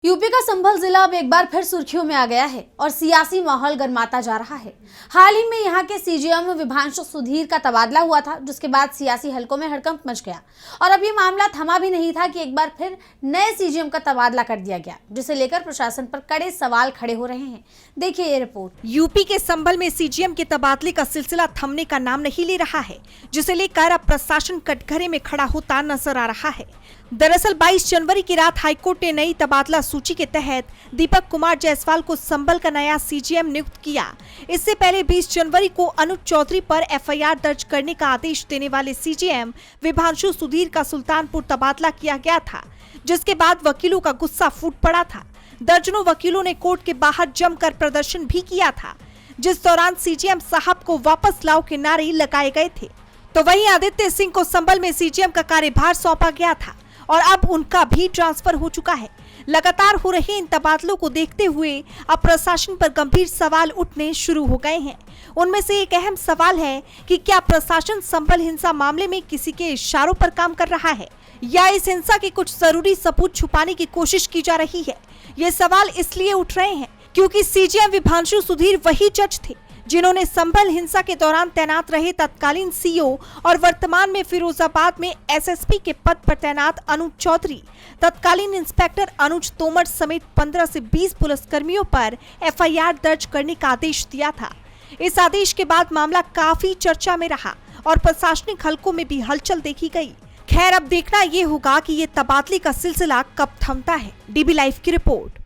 UP का संभल जिला अब एक बार फिर सुर्खियों में आ गया है और सियासी माहौल गर्माता जा रहा है। हाल ही में यहां के सीजीएम विभांशु सुधीर का तबादला हुआ था, जिसके बाद सियासी हलकों में हड़कंप मच गया और अब ये मामला थमा भी नहीं था कि एक बार फिर नए सीजीएम का तबादला कर दिया गया, जिसे लेकर प्रशासन पर कड़े सवाल खड़े हो रहे हैं। देखिए ये रिपोर्ट। यूपी के संभल में सीजीएम के तबादले का सिलसिला थमने का नाम नहीं ले रहा है, जिसे लेकर अब प्रशासन कटघरे में खड़ा होता नजर आ रहा है। दरअसल 22 जनवरी की रात हाईकोर्ट ने नई तबादला सूची के तहत दीपक कुमार जायसवाल को संभल का नया सीजीएम नियुक्त किया। इससे पहले 20 जनवरी को अनुज चौधरी पर एफआईआर दर्ज करने का आदेश देने वाले सीजीएम विभांशु सुधीर का सुल्तानपुर तबादला किया गया था, जिसके बाद वकीलों का गुस्सा फूट पड़ा था। दर्जनों वकीलों ने कोर्ट के बाहर जमकर प्रदर्शन भी किया था, जिस दौरान सीजीएम साहब को वापस लाओ के नारे लगाए गए थे। तो वहीं आदित्य सिंह को संभल में सीजीएम का कार्यभार सौंपा गया था और अब उनका भी ट्रांसफर हो चुका है। लगातार हो रहे इन तबादलों को देखते हुए अब प्रशासन पर गंभीर सवाल उठने शुरू हो गए हैं। उनमें से एक अहम सवाल है कि क्या प्रशासन संभल हिंसा मामले में किसी के इशारों पर काम कर रहा है या इस हिंसा के कुछ जरूरी सबूत छुपाने की कोशिश की जा रही है। ये सवाल इसलिए उठ रहे हैं क्योंकि सीजीएम विभांशु सुधीर वही जज थे जिन्होंने संभल हिंसा के दौरान तैनात रहे तत्कालीन सीओ और वर्तमान में फिरोजाबाद में एसएसपी के पद पर तैनात अनुज चौधरी, तत्कालीन इंस्पेक्टर अनुज तोमर समेत 15 से 20 पुलिसकर्मियों पर एफआईआर दर्ज करने का आदेश दिया था। इस आदेश के बाद मामला काफी चर्चा में रहा और प्रशासनिक हलकों में भी हलचल देखी गई। खैर अब देखना ये होगा कि ये तबादले का सिलसिला कब थमता है। डीबी लाइव की रिपोर्ट।